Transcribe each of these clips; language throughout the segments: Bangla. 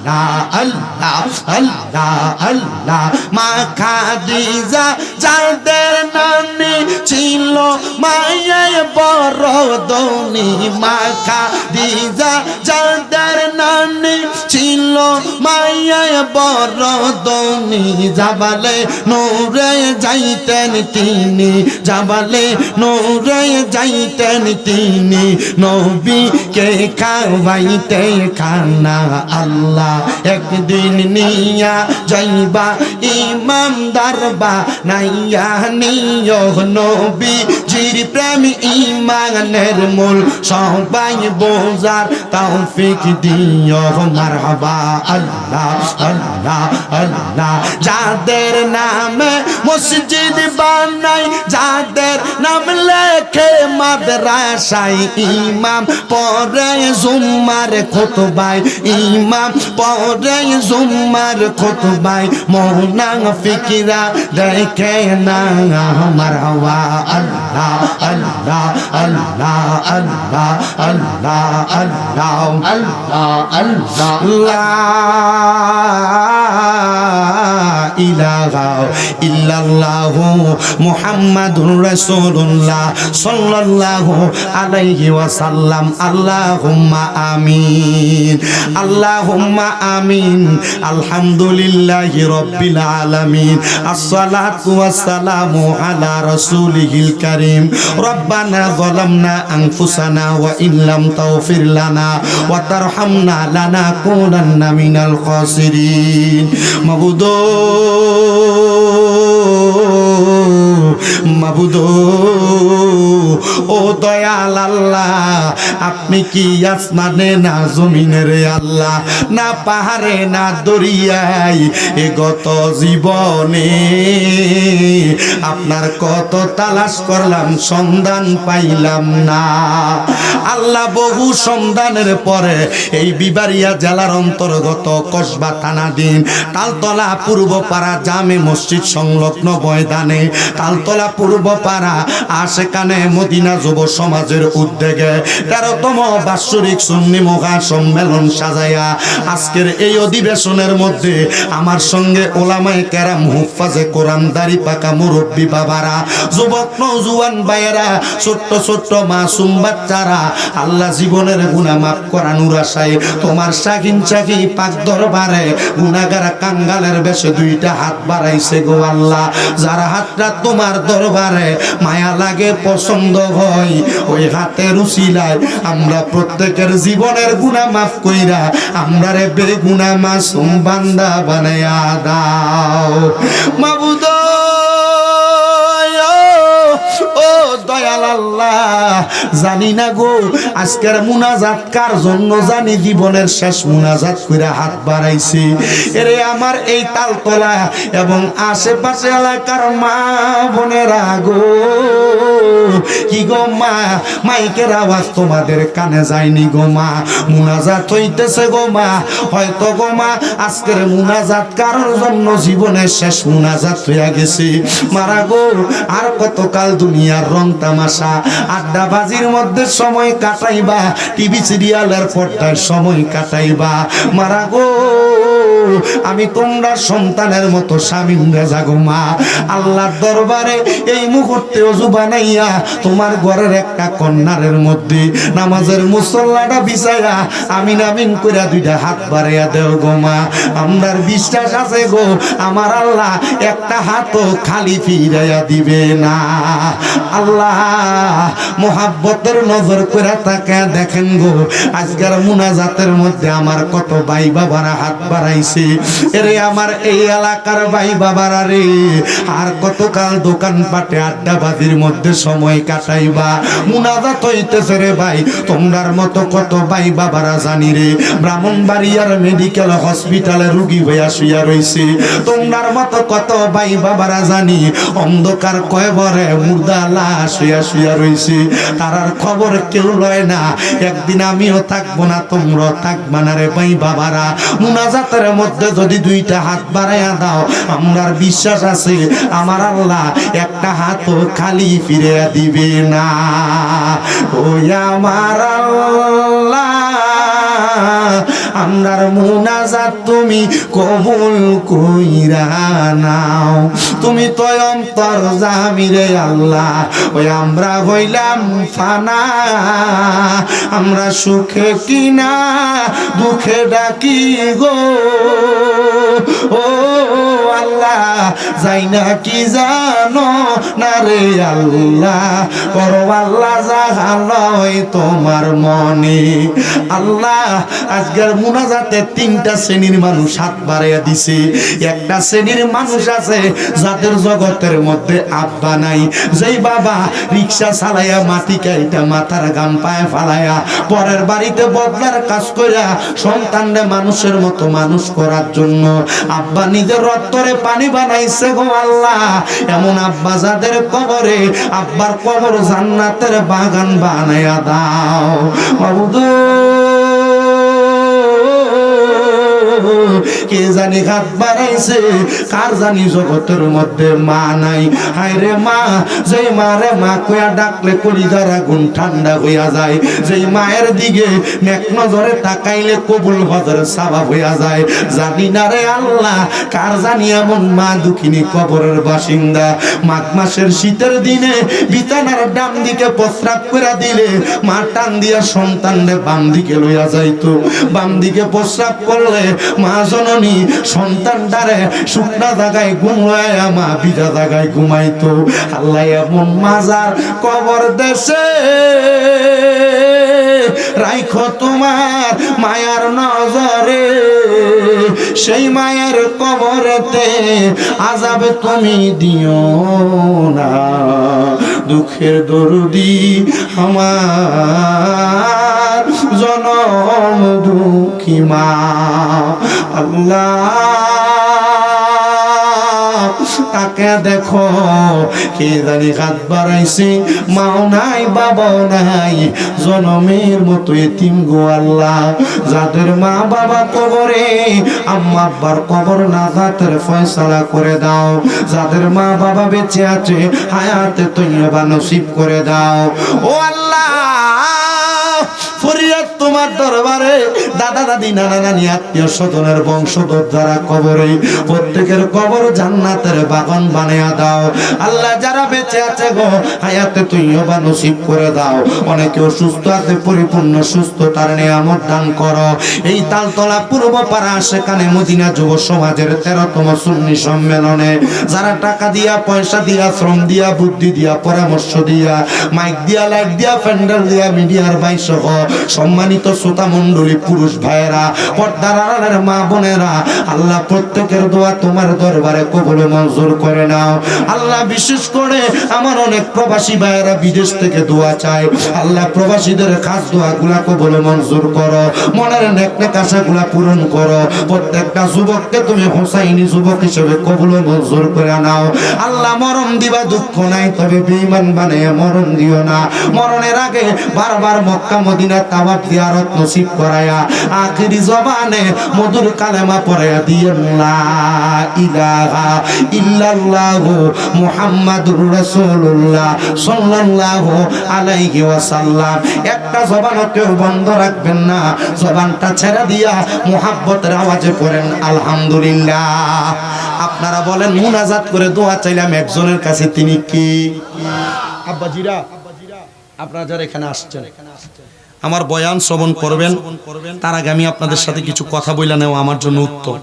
আল্লাহ আল্লাহ আল্লাহ আল্লাহ মা খাদিজা যাদের নানি ছিল মায়ের বড় ধনী মা খাদিজা যাদের নানি ছিল মায়ের বড় ধনী জাবালে নূরে যাইতেন তিনি জাবালে নূরে যাইতেন তিনি নবীকে খাওয়াইতে খানা আল্লাহ একদিন নিয়া যাইবা ইমাম দরবা নাইয়া নিয় নবীজির প্রেম ইমানের মূল সবাই বোঝার তৌফিক দিও মারহাবা আল্লাহ আল্লাহ আল্লাহ যাদের নামে মসজিদ বানাই যাদের নাম লেখে মাদ্রাসায় ইমাম পড়ে জুম্মার খুতবায় ইমাম পড়ে জুম্মার খুতবায় মুনাফিকরা দেখে না মারহাবা আল্লাহ আল্লাহ আল্লাহ আল্লাহ আল্লাহ আল্লাহ আল্লাহ আল্লাহ লা ইলাহা ইল্লাল্লাহু মুহাম্মাদুর রাসূলুল্লাহ সাল্লাল্লাহু আলাইহি ওয়াসাল্লাম আল্লাহুম্মা আমিন আল্লাহুম্মা আমিন আলহামদুলিল্লাহি রাব্বিল আলামিন আসসালাতু ওয়াসসালামু আলা রাসূলিহিল কারীম রব্বানা যালামনা আনফুসানা ওয়া ইল্লাম তাগফির লানা ওয়া তারহামনা লানাকুনান্না মিনাল খাসিরিন মাবুদো মাবুদো ও দয়াল আল্লাহ আপনি কি আসমানে না জমিনে রে আল্লাহ না পাহাড়ে না দরিয়ায় এ গত জীবনে আপনার কত তালাশ করলাম সন্ধান পাইলাম না আল্লাহ বহু সন্ধানের পরে এই বিবাড়িয়া জেলার অন্তর্গত কসবা থানাধীন তালতলা পূর্বপাড়া জামে মসজিদ সংলগ্ন ময়দানে তালতলা পূর্বপাড়া আশেকানে মদিনা যুব সমাজের উদ্যোগে 13তম বাৎসরিক সুন্নি মহা সম্মেলন সাজায়া আজকের এই অধিবেশনের মধ্যে আমার সঙ্গে ওলামায়ে কেরাম হুফাজে কোরআন দাড়ি পাকা মুরব্বী বাবারা যুবক নওজোয়ান ভাইয়েরা ছোট্ট ছোট্ট মাসুম বাচ্চারা আল্লাহ জীবনের গুনাহ মাফ করানোর আশায় তোমার শাকিন শাকি পাক দরবারে গুনাহগার কাঙ্গালের বেশে দুইটা হাত বাড়াইছে গো আল্লাহ যার হাতটা তোমার দরবারে মায়া লাগে পছন্দ হয় ওই হাতের উসিলায় আমরা প্রত্যেকের জীবনের গুনাহ মাফ কইরা আমরারে বেগুনাহ মাসুম বান্দা বানায়া দাও মাবুদ ও দয়াল আল্লাহ জানি না গো আজকের মুনাজাত কার জন্য জানি জীবনের শেষ মুনাজাত কইরা হাত বাড়াইছি এরে আমার এই তালতলা এবং আশেপাশে এলাকার মা বোনেরা গো কি গো মা মাইকের আওয়াজ তোমাদের কানে যায়নি গো মা মুনাজাত হইতেছে গো মা হয়তো গো মা আজকের মুনাজাত কারোর জন্য জীবনের শেষ মুনাজাত হইয়া গেছে মারা গো আর কতকাল দুনিয়ার রং তামাশা আড্ডাবাজির মধ্যে সময় কাটাইবা টিভি সিরিয়ালের পর্দায় সময় কাটাইবা মারা গো আমি তোমরা সন্তানের মতো স্বামীরা জাগো মা আল্লাহর দরবারে এই মুহূর্তে ওযু বানাইয়া তোমার ঘরের একটা কর্নারের মধ্যে নামাজের মুসল্লাটা বিছাইয়া আমিন আমিন কইরা দুইটা হাত বাড়াইয়া দেও গো মা আমরার বিশ্বাস আছে গো আমার আল্লাহ একটা হাতও খালি ফিরাইয়া দিবে না আল্লাহ মোহাব্বতের নজর কইরা তাকায়া দেখেন গো আজকের মুনাজাতের মধ্যে আমার কত ভাই বাবারা হাত বাড়াইছে এরে আমার এই এলাকার ভাই বাবারা রে আর কতকাল দোকানপাটে আড্ডাবাজির মধ্যে সময় কাটাইবা মুনাজাত হইতেছে রে ভাই তোমরার মতো কত ভাই বাবারা জানি রে ব্রাহ্মণবাড়িয়ার মেডিকেল হসপিটালে রোগী হইয়া শুইয়া রইছে তোমরার মতো কত ভাই বাবারা জানি অন্ধকার কয়বরে মুর্দা লাশ হইয়া শুইয়া রইছে তারার খবর কেউ লয় না একদিন আমিও থাকবো না তোমরাও থাকবা না রে ভাই বাবারা মুনাজাতের মধ্যে যদি দুইটা হাত বাড়াইয়া দাও আমরার বিশ্বাস আছে আমার আল্লাহ একটা হাতও খালি ফিরে দিবে না ও আমার আল্লাহ আমরার মুনাজাত তুমি কবুল কইরা নাও। তুমি তো অন্তর জামিরে আল্লাহ, ওই আমরা হইলাম ফানা, আমরা সুখে কিনা দুঃখে ডাকি গো। ও আল্লাহ যাই না কি জানো না রে আল্লাহ, করো আল্লাহ জাহালয় তোমার মনে। আল্লাহ আজকের মুনাজাতে তিনটা শ্রেণীর মানুষ হাত বাড়াইয়া দিছে। একটা শ্রেণীর মানুষ আছে যাদের জগতের মধ্যে আব্বা নাই, যেই বাবা রিক্সা চালাইয়া মাটি কাইটা মাথার গাম পায়ে ফালাইয়া পরের বাড়িতে বদলার কাজ কইরা সন্তানরে মানুষের মতো মানুষ করার জন্য আব্বা নিজের রক্তরে পানি বানাইছে গো আল্লাহ। এমন আব্বা যাদের কবরে, আব্বার কবর জান্নাতের বাগান বানাইয়া দাও মাবুদ। কে জানি হাত বাড়াইছে, কার জানি জগতের মধ্যে মা নাই। হায়রে মা, যেই মারে মা কইয়া ডাকলে কলিজার আগুন ঠান্ডা হইয়া যায়, যেই মায়ের দিকে নেক নজরে তাকাইলে কবুল হজর সাবাব হইয়া যায়। জানি না রে আল্লাহ, কার জানি এমন মা দুঃখিনী কবরের বাসিন্দা। মাঘ মাসের শীতের দিনে বিছানার ডান দিকে প্রস্রাব করে দিলে মা টান দিয়া সন্তানরে বাম দিকে লইয়া যাইতো। বাম দিকে প্রস্রাব করলে মা জননী সন্তানটারে শুকনা জায়গায় ঘুমায়া মা বিজা জায়গায় ঘুমাইতো। আল্লাহ এমন মাজার কবর দেশে রাইখো তোমার মায়ার নজরে, সেই মায়ের কবরেতে আযাব তুমি দিও না। দুঃখের দরদি আমার জনম দুঃখী মা। আল্লাহ তাকে দেখো, কে জানি হাত বাড়াইছে, মাও নাই বাবাও নাই, জনমের মতো এতিম গো আল্লাহ। যাদের মা বাবা কবরে, আম্মা আব্বার কবর নাজাতের ফয়সালা করে দাও। যাদের মা বাবা বেঁচে আছে, হায়াতে তৈয়বা নসিব করে দাও। ও আল্লাহ ফরিয়াদ তোমার দরবারে, দাদা দাদি নানা নানি আত্মীয় স্বজনের বংশধর যারা কবরে, প্রত্যেকের কবর জান্নাতের বাগান বানিয়ে দাও। আল্লাহ যারা বেঁচে আছে গো, হায়াতে তৈয়বা নসিব করে দাও। অনেকে অসুস্থ আছে, পরিপূর্ণ সুস্থতার নিয়ামত দান করো। এই তালতলা পূর্বপাড়া সেখানে মদিনা যুব সমাজের 13তম সুন্নি সম্মেলনে যারা টাকা দিয়া, পয়সা দিয়া, শ্রম দিয়া, বুদ্ধি দিয়া, পরামর্শ দিয়া, মাইক দিয়া, লাইট দিয়া, প্যান্ডেল দিয়া, মিডিয়ার ভাই সহ সম্মানিত শ্রোতা মণ্ডলী, পুরুষ ভাইয়েরা, পর্দার আড়ালের মা বোনেরা, আল্লাহ প্রত্যেকের দোয়া তোমার দরবারে কবুল মঞ্জুর করে নাও। আল্লাহ বিশেষ করে আমার অনেক প্রবাসী ভাইয়েরা বিদেশ থেকে দোয়া চায়, আল্লাহ প্রবাসীদের খাস দোয়াগুলা কবুল মঞ্জুর করো, মনের নেক নেক আশাগুলা পূরণ করো। প্রত্যেকটা যুবককে তুমি হোসাইনি যুবক হিসেবে কবুল মঞ্জুর করে নাও। আল্লাহ মরণ দিবা দুঃখ নাই, তবে বেঈমান বানিয়ে মরণ দিও না। মরণের আগে বারবার মক্কা মদিনা তাওয়াফ জিয়ারত নসিব করায়া আখিরি জবানে মধুর কালেমা পড়ায়া দিয়েন লা ইলাহা ইল্লাল্লাহু মুহাম্মাদুর রাসূলুল্লাহ সাল্লাল্লাহু আলাইহি ওয়াসাল্লাম। একটা জবানও কেউ বন্ধ রাখবেন না, জবানটা ছেড়ে দিয়া মুহাব্বতের আওয়াজে পড়েন আলহামদুলিল্লাহ। আপনারা বলেন মুনাজাত করে দোয়া চাইলাম একজনের কাছে, তিনি কি? আব্বাজিরা, আপনারা যারা এখানে আসছেন, আমার বয়ান শ্রবণ করবেন, তার আগে আমি আপনাদের সাথে কিছু কথা বলে নেওয়া আমার জন্য উত্তম।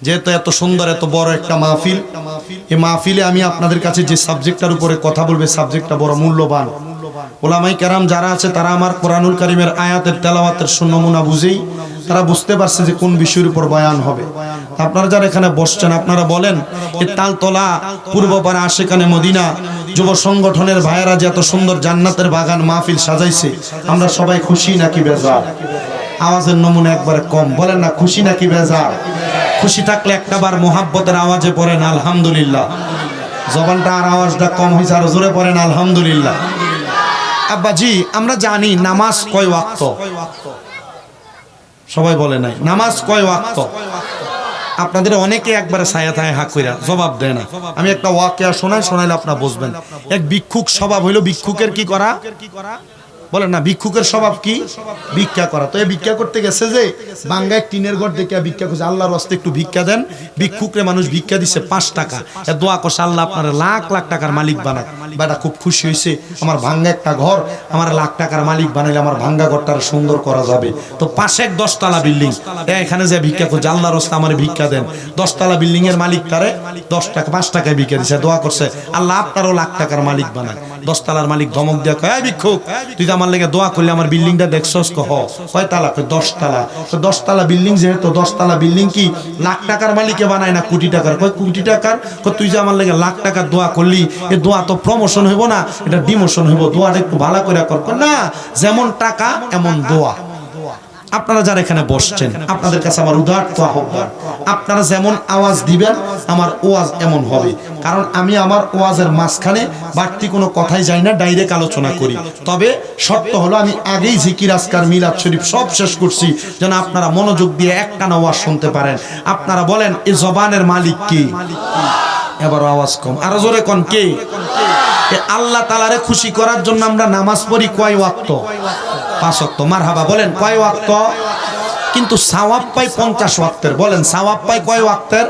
যেহেতু এত সুন্দর এত বড় একটা মাহফিল, এই মাহফিলে আমি আপনাদের কাছে যে সাবজেক্টটার উপরে কথা বলবে, সাবজেক্টটা বড় মূল্যবান। ওলামায়ে কেরাম যারা আছে তারা আমার কোরআনুল কারীমের আয়াতের তেলাওয়াতের নমুনা বুঝেই তারা বুঝতে পারছে যে কোন বিষয়ের উপর বয়ান হবে। আপনারা যারা এখানে বসছেন, আপনারা বলেন এই তালতলা পূর্বপাড়া আশিকানে মদিনা যুব সংগঠনের ভাইয়েরা যে এত সুন্দর জান্নাতের বাগান মাহফিল সাজাইছে, আমরা সবাই খুশি নাকি বেজার? আওয়াজের নমুনা একবারে কম, বলেন না খুশি নাকি বেজার? খুশি থাকলে একটাবার মোহাব্বতের আওয়াজে পড়েন আলহামদুলিল্লাহ। জবানটা আর আওয়াজটা কম হয়েছে, আর জোরে পড়েন আলহামদুলিল্লাহ। আব্বাজি আমরা জানি নামাজ কয় ওয়াক্ত, সবাই বলে নাই নামাজ কয় ওয়াক্ত। আপনাদের অনেকে একবারে ছায়া থায় হাক কইরা জবাব দেয় না। আমি একটা ওয়াকিয়া শোনাইলে আপনারা বুঝবেন। এক ভিক্ষুক স্বভাব হইল ভিক্ষুকের কি করা? বলেন না ভিক্ষুকের স্বভাব কি? ভিক্ষা করা। তো এই ভিক্ষা করতে গেছে যে বাঙ্গায় টিনের ঘর দেখে ভিক্ষা করছে, আল্লাহর রাস্তায় একটু ভিক্ষা দেন। ভিক্ষুকরে মানুষ ভিক্ষা দিছে 5 টাকা, এ দোয়া করছে আল্লাহ আপনার লাখ লাখ টাকার মালিক বানাক। বেটা খুব খুশি হয়েছে, আমার ভাঙ্গা একটা ঘর আমার লাখ টাকার মালিক বানাইলে আমার ভাঙ্গা ঘরটা সুন্দর করা যাবে। তো পাশে 10 তলা বিল্ডিং, এখানে যে ভিক্ষা করছে আল্লাহর রাস্তায় আমার ভিক্ষা দেন। 10 তলা বিল্ডিং এর মালিক তারে 10 টাকা 5 টাকায় ভিক্ষা দিছে, দোয়া করছে আল্লাহ আপনারও লাখ টাকার মালিক বানাক। 10 তলার মালিক ধমক দিয়া কয়, এই ভিক্ষুক তুই তো আমার লেগে দোয়া করলে আমার বিল্ডিংটা দেখছস? কয় তালা? কয় 10 তলা। 10 তলা বিল্ডিং, যেহেতু 10 তলা বিল্ডিং কি লাখ টাকার মালিকে বানায় না কোটি টাকার? কয় কোটি টাকার। কয় তুই যে আমার লেগে লাখ টাকার দোয়া করলি, এ দোয়া তো প্রমোশন হইব না, এটা ডিমোশন হইব, দোয়াটা একটু ভালো করে কর। না, যেমন টাকা এমন দোয়া। আপনারা যারা এখানে বসছেন আপনাদের কাছে আমার উদারত আহ্বান, আপনারা যেমন আওয়াজ দিবেন আমার ওয়াজ এমন হবে। কারণ আমি আমার ওয়াজের মাঝখানে বাড়তি কোনো কথাই যাই না, ডাইরেক্ট আলোচনা করি। তবে শর্ত হলো আমি আগেই জিকির আজকার মিলাদ শরীফ সব শেষ করছি, যেন আপনারা মনোযোগ দিয়ে একটানা ওয়াজ শুনতে পারেন। আপনারা বলেন এই জবানের মালিক কে? এবার আওয়াজ কম, আরো জোরে কোন কে? আল্লাহ তাআলারে খুশি করার জন্য আমরা নামাজ পড়ি কয় ওয়াক্ত? 5 ওয়াক্ত। মারহাবা বলেন কয় ওয়াক্ত? কিন্তু সওয়াব পাই 50 ওয়াক্তের। বলেন সওয়াব পাই কয় ওয়াক্তের?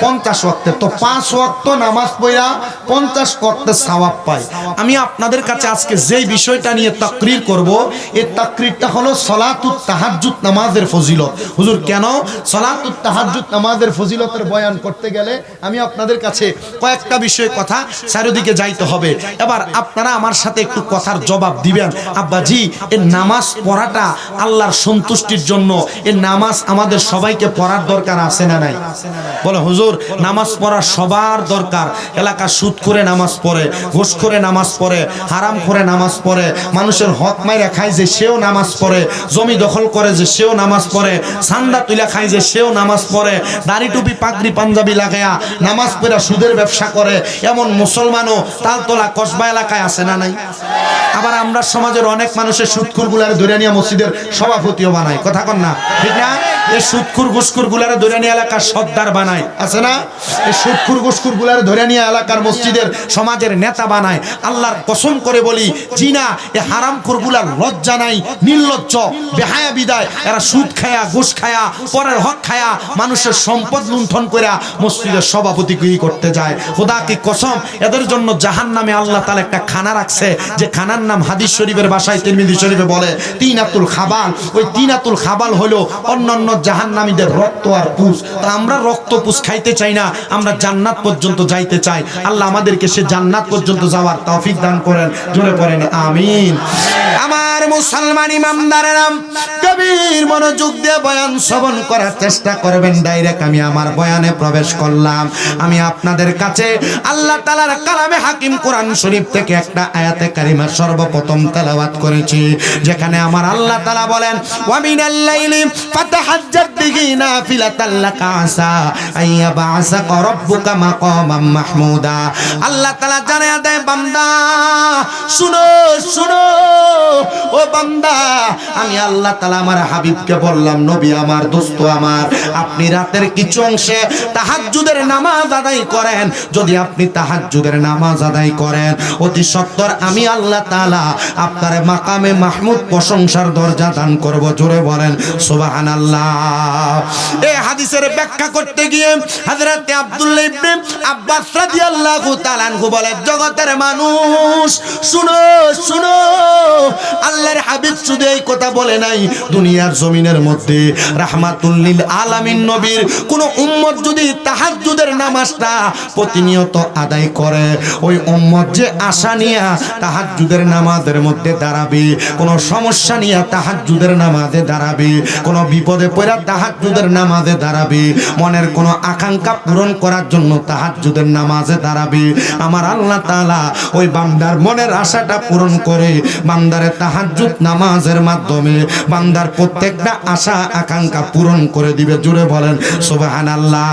50 ওয়াক্তের। তো 5 ওয়াক্ত নামাজ পড়া 50 ওয়াক্তের সওয়াব পাই। আমি আপনাদের কাছে আজকে যেই বিষয়টা নিয়ে তাকরীর করব, এই তাকরীরটা হলো সালাতুত তাহাজ্জুদ নামাজের ফজিলত। হুজুর কেন সালাতুত তাহাজ্জুদ নামাজের ফজিলতের বয়ান করতে গেলে আমি আপনাদের কাছে কয়েকটা বিষয়ে কথা চারিদিকে যাইতে হবে। এবার আপনারা আমার সাথে একটু কথার জবাব দিবেন। আব্বাজি এই নামাজ পড়াটা আল্লাহর সন্তুষ্টির জন্য, এই নামাজ আমাদের সবাইকে পড়ার দরকার আছে না নাই? বলে হুজুর নামাজ পড়া সবার দরকার। এলাকা সুদ করে নামাজ পড়ে, ঘুষ করে নামাজ পড়ে, হারাম করে নামাজ পড়ে, মানুষের হক মাইরা খায় যে সেও নামাজ পড়ে, জমি দখল করে যে সেও নামাজ পড়ে, চান্দা তুলা খায় যে সেও নামাজ পড়ে, দাড়ি টুপি পাগড়ি পাঞ্জাবি লাগায়া নামাজ পড়া সুদের ব্যবসা করে এমন মুসলমানও তালতলা কসবা এলাকায় আছে না নাই? আবার আমরা সমাজের অনেক মানুষের সুদখোর গুলারে ধরে নিয়ে মসজিদের সভাপতিও বানায়, কথা কন না ঠিক না? এই সুদখোর ঘুষখোর গুলারে ধরে নিয়ে এলাকার সর্দার বানায়, আছে না? এই সুদখোর ঘুষখোর গুলারে ধরে নিয়ে এলাকার মসজিদের সমাজের নেতা বানায়। আল্লাহর কসম করে বলি জিনা এই হারামখোর গুলার লজ্জা নাই, নির্লজ্জ বেহায়া বিদায়। এরা সুদ খায়া ঘুষ খায়া পরের হক খায়া মানুষের সম্পদ লুণ্ঠন করে মসজিদের সভাপতি কি করতে যায়। খোদা কি কসম, এদের জন্য জাহান্নামে আল্লাহ তাআলা একটা খানা রাখছে, যে খানার নাম হাদিস শরীফের ভাষায় তিরমিজি শরীফে বলে তিনাতুল খাবাল। ওই তিনাতুল খাবাল হলো অন্যান্য জাহান্নামীদের রক্ত আর পুষ। তা আমরা রক্ত পুষ খাইতে চাই না, আমরা জান্নাত পর্যন্ত যাইতে চাই। আল্লাহ আমাদেরকে সে জান্নাত পর্যন্ত যাওয়ার তৌফিক দান করেন, জোরে পড়েন আমিন। আমার মুসলমান ইমামদারেরা গভীর মনোযোগ দিয়ে বয়ান শ্রবণ করার চেষ্টা করবেন। ডাইরেক্ট আমি আমার বয়ানে প্রবেশ করলাম। আমি আপনাদের কাছে আল্লাহ তাআলার কালামে হাকিম কোরআন শরীফ থেকে একটা আয়াতে কারিমা সর্বপ্রথম তেলাওয়াত করেছি, যেখানে আমার আল্লাহ তাআলা বলেন ওয়া মিনাল লাইলি ফাতাহাজ্জাত বিহি নাফিলাতাল লাকা আসা আইয়াবাসাকা রাব্বুকা মাকামাম মাহমুদা। আল্লাহ তাআলা জানায়া দেয় বান্দা শুনো শুনো ও বান্দা, আমি আল্লাহ তাআলা আমার হাবিবকে বললাম নবী আমার দোস্ত আমার, আপনি রাতের কিছু অংশে তাহাজ্জুদের নামাজ আদায় করেন। যদি আপনি তাহাজ্জুদের নামাজ আদায় করেন অতি সত্বর আমি আল্লাহ তাআলা আপনার মাকামে মাহমুদ প্রশংসার দরজা দান করব। জোরে বলেন সুবহানাল্লাহ। এই হাদিসের ব্যাখ্যা করতে গিয়ে হযরত আব্দুল্লাহ ইবনে আব্বাস রাদিয়াল্লাহু তাআলা আনহু বলে জগতের মানুষ শুনো শুনো, আল্লাহর হাবিব শুধু এই কথা বলে নাই, দুনিয়ার জমিনের মধ্যে রাহমাতুল লিল আলামিন নবীর কোন উম্মত যদি তাহাজ্জুদের নামাজটা প্রতিনিয়ত আদায় করে, ওই উম্মত যে আশা নিয়ে তাহাজ্জুদের নামাজের মধ্যে দাঁড়াবে, কোন সমস্যা নিয়ে তাহাজ্জুদের নামাজে দাঁড়াবে, কোন বিপদে পড়া তাহাজ্জুদের নামাজে দাঁড়াবে, মনের কোন আকাঙ্ক্ষা পূরণ করার জন্য তাহাজ্জুদের নামাজে দাঁড়াবে, আমার আল্লাহ তাআলা ওই বান্দার মনের আশাটা পূরণ করে বান্দারে তাহাজ্জুদ নামাজের মাধ্যমে বান্দার প্রত্যেকটা আশা আকাঙ্ক্ষা পূরণ করে দিবে। জুড়ে বলেন সুবহানাল্লাহ।